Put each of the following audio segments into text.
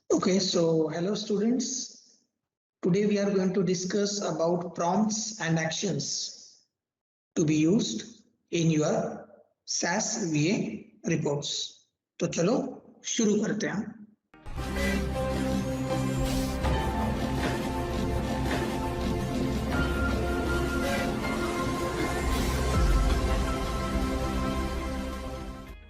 Okay, so hello students. Today we are going to discuss about prompts and actions to be used in your SAS VA reports. तो चलो शुरू करते हैं.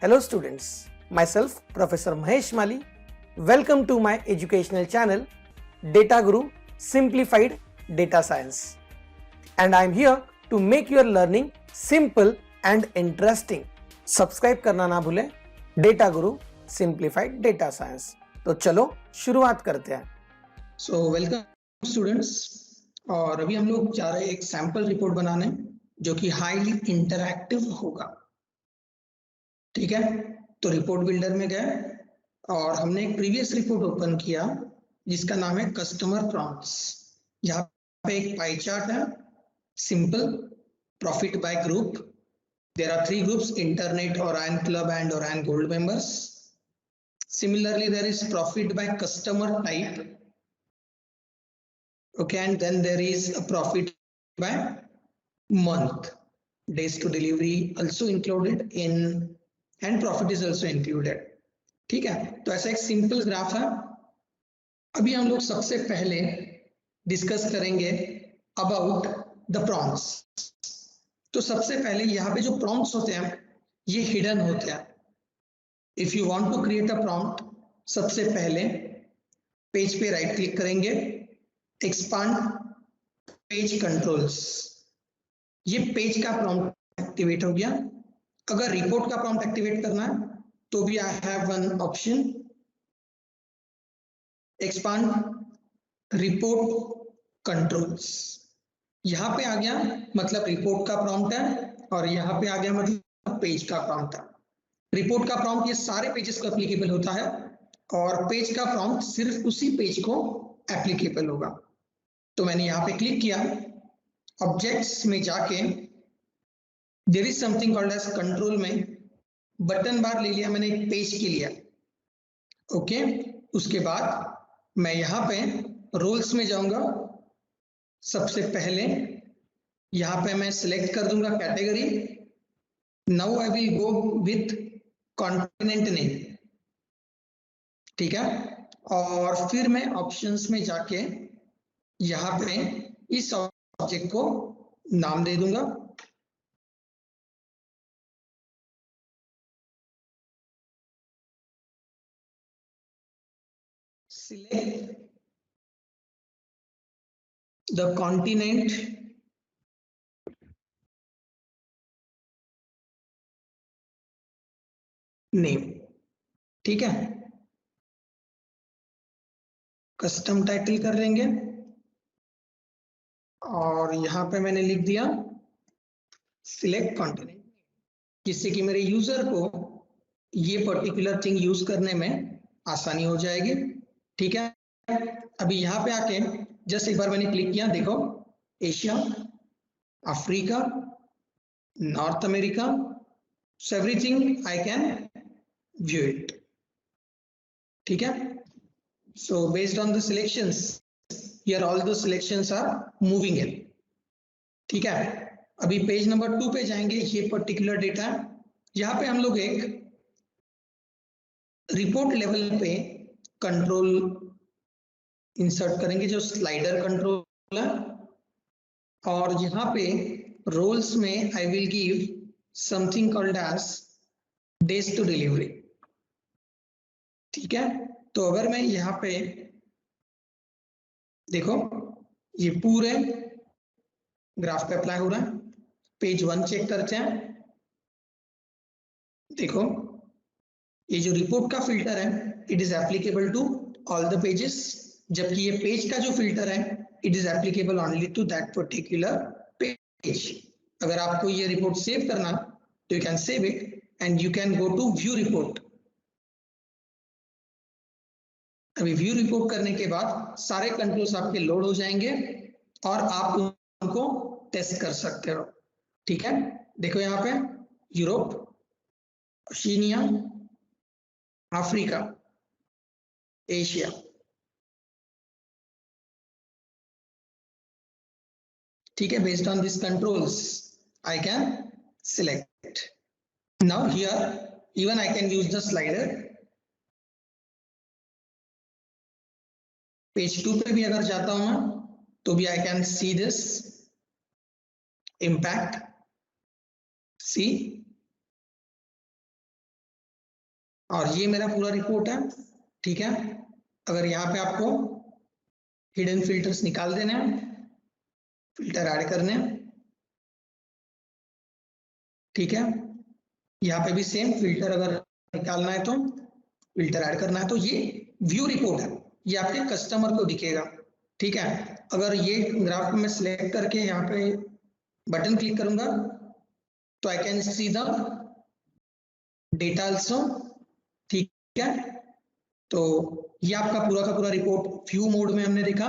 Hello students, myself Professor Mahesh Mali. Welcome to my educational channel Data Guru Simplified Data Science. And I am here to make your learning simple and interesting. Subscribe करना ना भूलें Data Guru Simplified Data Science. तो चलो शुरुआत करते हैं. So welcome students. और अभी हम लोग जा रहे हैं एक सैंपल रिपोर्ट बनाने जो कि हाईली इंटरैक्टिव होगा. ठीक है, तो रिपोर्ट बिल्डर में गए और हमने एक प्रीवियस रिपोर्ट ओपन किया जिसका नाम है कस्टमर प्रॉम्प्ट्स. यहाँ पे एक पाई चार्ट है, simple, profit by group. There are 3 groups, internet, Orion club and Orion gold members. Similarly, there is profit by customer type. Okay, and then there is a profit by month. Days to delivery also included in, and profit is also included. ठीक है, तो ऐसा एक simple graph है. अभी हम लोग सबसे पहले डिस्कस करेंगे अबाउट द प्रॉम्प्ट्स. तो सबसे पहले यहाँ पे जो प्रॉम्प्ट्स होते हैं ये हिडन होते हैं. If you want to create a prompt, सबसे पहले पेज पे राइट क्लिक करेंगे, एक्सपांड पेज कंट्रोल्स. ये पेज का प्रॉम्प्ट एक्टिवेट हो गया. अगर रिपोर्ट का प्रॉम्प्ट एक्टिवेट करना है तो भी I have one option, expand report controls. यहां पे आ गया मतलब रिपोर्ट का प्रॉम्प्ट है, और यहां पे आ गया मतलब पेज का प्रॉम्प्ट है. रिपोर्ट का प्रॉम्प्ट ये सारे पेजेस को एप्लीकेबल होता है, और पेज का प्रॉम्प्ट सिर्फ उसी पेज को एप्लीकेबल होगा. तो मैंने यहाँ पे क्लिक किया, ऑब्जेक्ट्स में जाके there is something called as control में बटन बार ले लिया मैंने एक पेज के लिए. ओके, उसके बाद मैं यहाँ पे रोल्स में जाऊंगा. सबसे पहले यहाँ पे मैं सिलेक्ट कर दूंगा category. Now I will go with continent name. ठीक है, और फिर मैं ऑप्शंस में जाके यहाँ पे इस ऑब्जेक्ट को नाम दे दूंगा. Select the continent name. ठीक है, कस्टम टाइटल कर लेंगे, और यहां पे मैंने लिख दिया सिलेक्ट कॉन्टिनेंट, जिससे कि मेरे यूजर को ये पर्टिकुलर थिंग यूज करने में आसानी हो जाएगी. ठीक है, अभी यहाँ पे आके जस्ट एक बार मैंने क्लिक किया, देखो Asia, Africa, north America, so everything I can view it. ठीक है, so based on the selections here all the selections are moving in. ठीक है, अभी पेज नंबर 2 पे जाएंगे. ये पर्टिकुलर डेटा, यहाँ पे हम लोग एक रिपोर्ट लेवल पे कंट्रोल इंसर्ट करेंगे जो स्लाइडर कंट्रोल है, और यहाँ पे रोल्स में I will give something called as days to delivery. ठीक है, तो अगर मैं यहाँ पे देखो ये पूरे ग्राफ पे अप्लाई हो रहा है. पेज 1 चेक करते हैं. देखो ये जो रिपोर्ट का फिल्टर है it is applicable to all the pages, जबकि ये पेज का जो फिल्टर है it is applicable only to that particular page. अगर आपको ये रिपोर्ट सेव करना तो you can save it and you can go to view report. अभी व्यू रिपोर्ट करने के बाद सारे कंट्रोल्स आपके लोड हो जाएंगे और आप उनको टेस्ट कर सकते हो. ठीक है, देखो यहाँ पे यूरोप, ओशिनिया, अफ्रीका, एशिया। ठीक है, based on this controls I can select. Now here even I can use the slider. Page 2 पे भी अगर जाता हूं मैं तो भी I can see this impact, see, और ये मेरा पूरा रिपोर्ट है। ठीक है, अगर यहाँ पे आपको हिडन फिल्टर्स निकाल देने हैं, फिल्टर ऐड करने हैं, ठीक है, यहाँ पे भी सेम फिल्टर अगर निकालना है तो फिल्टर ऐड करना है, तो ये व्यू रिपोर्ट है, ये आपके कस्टमर को दिखेगा। ठीक है, अगर ये ग्राफ को मैं सिलेक्ट करके यहाँ पे बटन क्लिक करूंगा तो आई can see the data also. ठीक है, तो ये आपका पूरा का पूरा रिपोर्ट व्यू मोड में हमने देखा।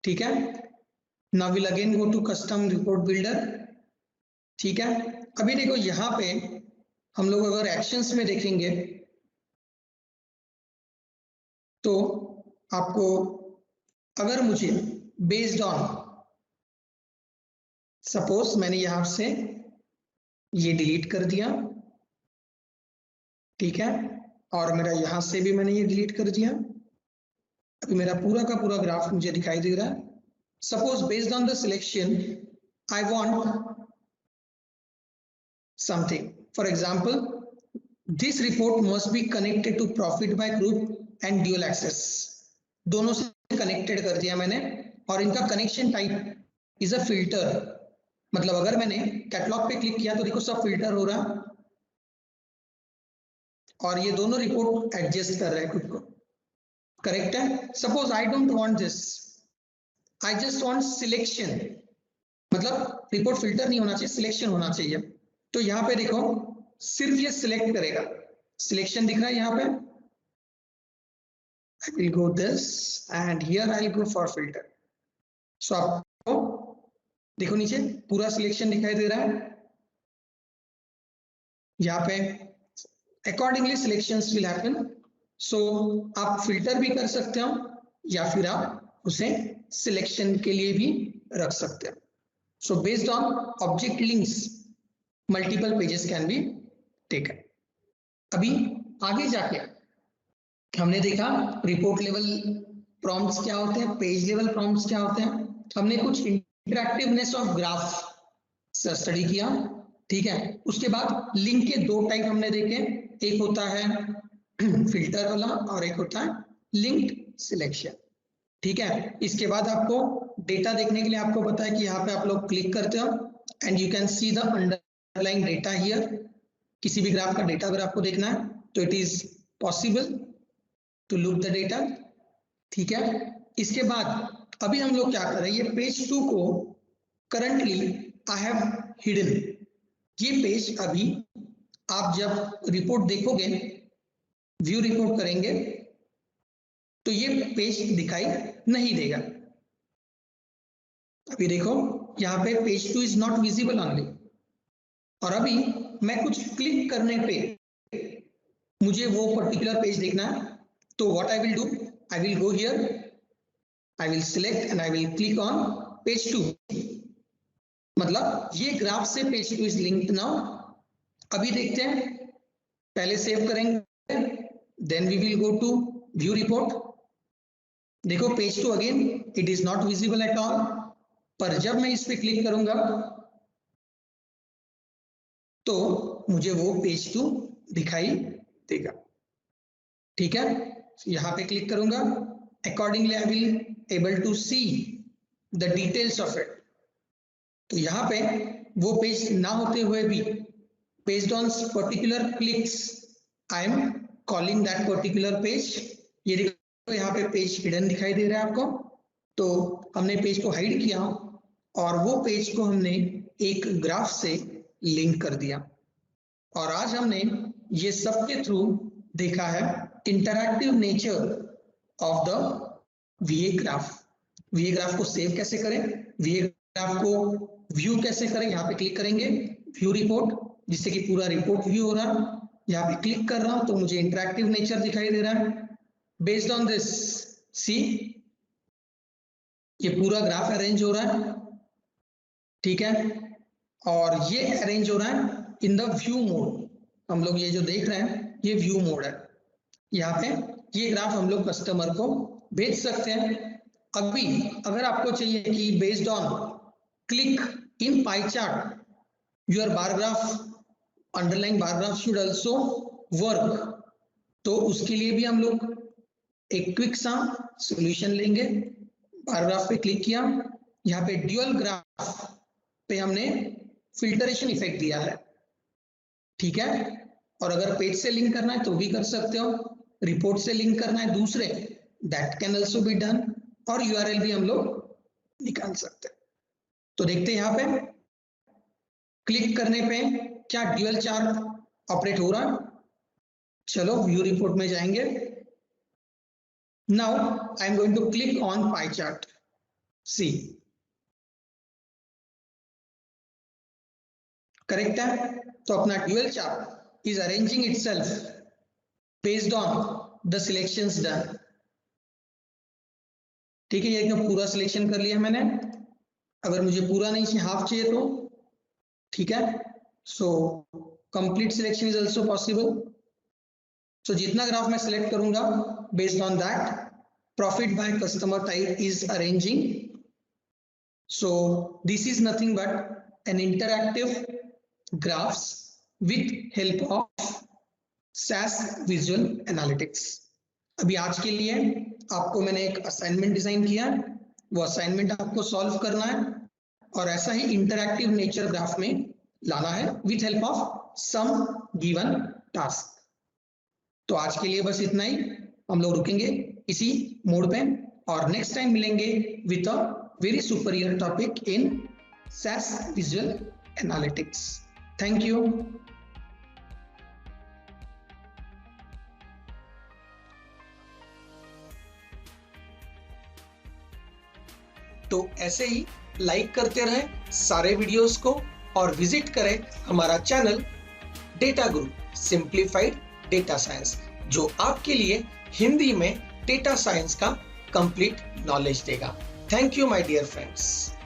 ठीक है, now will again go to custom report builder. ठीक है, अभी देखो यहाँ पे हम लोग अगर एक्शंस में देखेंगे तो आपको, अगर मुझे बेस्ड ऑन, सपोज मैंने यहां से ये डिलीट कर दिया, ठीक है, और मेरा यहां से भी मैंने ये डिलीट कर दिया, अभी मेरा पूरा का पूरा ग्राफ मुझे दिखाई दे रहा है। Suppose based on the selection I want something, for example this report must be connected to profit by group and dual access, दोनों से कनेक्टेड कर दिया मैंने, और इनका connection type is a filter. मतलब अगर मैंने कैटलॉग पे क्लिक किया तो देखो सब फिल्टर हो रहा है, और ये दोनों रिपोर्ट एडजस्ट कर रहे हैं खुद को। करेक्ट है। Suppose I don't want this, I just want selection, मतलब रिपोर्ट फिल्टर नहीं होना चाहिए, सिलेक्शन होना चाहिए। तो यहाँ पे देखो सिर्फ ये सिलेक्ट करेगा, सिलेक्शन दिख रहा है यहाँ पे। I will go this and here I will go for filter. So आपको देखो नीचे पूरा सिलेक्शन दिखाई दे रहा है, यहाँ पे accordingly selections will happen. So आप फिल्टर भी कर सकते हो या फिर आप उसे सिलेक्शन के लिए भी रख सकते हो। So based on object links multiple pages can be taken. अभी आगे जाके हमने देखा रिपोर्ट लेवल प्रॉम्प्ट्स क्या होते हैं, पेज लेवल प्रॉम्प्ट्स क्या होते हैं, हमने कुछ इंटरैक्टिवनेस ऑफ ग्राफ स्टडी किया। ठीक है, उसके बाद लिंक के दो टाइप हमने देखे, एक होता है फिल्टर वाला और एक होता है लिंक्ड सिलेक्शन। ठीक है, इसके बाद आपको डेटा देखने के लिए आपको पता है कि यहाँ पे आप लोग क्लिक करते हो and you can see the underlying data here. किसी भी ग्राफ का डेटा अगर आपको देखना है तो it is possible to look the data. ठीक है, इसके बाद अभी हम लोग क्या कर रहे हैं, ये पेज 2 को करंटली आई हैव हिडन। ये पेज अभी आप जब रिपोर्ट देखोगे, व्यू रिपोर्ट करेंगे तो ये पेज दिखाई नहीं देगा। अभी देखो यहाँ पे page 2 is not visible only, और अभी मैं कुछ क्लिक करने पे मुझे वो पर्टिकुलर पेज देखना है, तो what I will do, I will go here, I will select and I will click on page 2। मतलब ये ग्राफ से पेज 2 इज लिंक्ड नाउ। अभी देखते हैं, पहले सेव करेंगे, then we will go to view report. देखो page 2 again it is not visible at all, पर जब मैं इस पे क्लिक करूंगा तो मुझे वो पेज 2 दिखाई देगा। ठीक है, यहां पे क्लिक करूंगा, accordingly I will able to see the details of it. तो यहाँ पे वो पेज ना होते हुए भी based on particular clicks I am calling that particular page. ये देखो यहाँ पे पेज हिडन दिखाई दे रहा है आपको, तो हमने पेज को हाइड किया और वो पेज को हमने एक ग्राफ से लिंक कर दिया। और आज हमने ये सब के थ्रू देखा है interactive nature of the वीए graph. वीए graph को सेव कैसे करें, वीए ग्राफ को व्यू कैसे करें। यहाँ पे क्लिक करेंगे व्यू रिपोर्ट, जिससे कि पूरा रिपोर्ट व्यू हो रहा है। यहाँ पे क्लिक कर रहा हूं तो मुझे इंटरैक्टिव नेचर दिखाई दे रहा है। बेस्ड ऑन दिस सी ये पूरा ग्राफ अरेंज हो रहा है, ठीक है, और ये अरेंज हो रहा है इन द व्यू मोड। हम लोग ये जो देख रहे हैं ये व्यू मोड है। यहाँ पे ये ग्राफ हम लोग कस्टमर को भेज सकते हैं। अभी अगर आपको चाहिए कि based on click in pie chart your bar graph underline bar graph should also work, तो उसके लिए भी हम लोग एक क्विक सा सॉल्यूशन लेंगे। बार ग्राफ पे क्लिक किया, यहाँ पे ड्यूअल ग्राफ पे हमने फिल्टरेशन इफेक्ट दिया है, ठीक है। और अगर पेज से लिंक करना है तो भी कर सकते हो, रिपोर्ट से लिंक करना है दूसरे, that can also be done, और यूआरएल भी हम लोग निकाल सकते हैं। तो देखते हैं यहाँ पे क्लिक करने पे क्या ड्यूअल चार्ट ऑपरेट हो रहा है। चलो व्यू रिपोर्ट में जाएंगे। Now I am going to click on pie chart. See correct है, तो अपना dual chart is arranging itself based on the selections done, ठीक है। ये पूरा सिलेक्शन कर लिया मैंने, अगर मुझे पूरा नहीं चाहिए हाफ चाहिए तो ठीक है। So complete selection is also possible. So जितना ग्राफ मैं सिलेक्ट करूंगा based on that profit by customer type is arranging. So this is nothing but an interactive graphs with help of SAS Visual Analytics। अभी आज के लिए आपको मैंने एक असाइनमेंट डिजाइन किया, वो असाइनमेंट आपको सॉल्व करना है और ऐसा ही इंटरैक्टिव नेचर ग्राफ में लाना है with help of some given task. तो आज के लिए बस इतना ही, हम लोग रुकेंगे इसी मोड पे और नेक्स्ट टाइम मिलेंगे with a very superior topic in SAS Visual Analytics। Thank you. तो ऐसे ही लाइक करते रहें सारे वीडियोस को और विजिट करें हमारा channel data Guru simplified data science, जो आपके लिए हिंदी में डेटा साइंस का कंप्लीट नॉलेज देगा। Thank you my dear friends.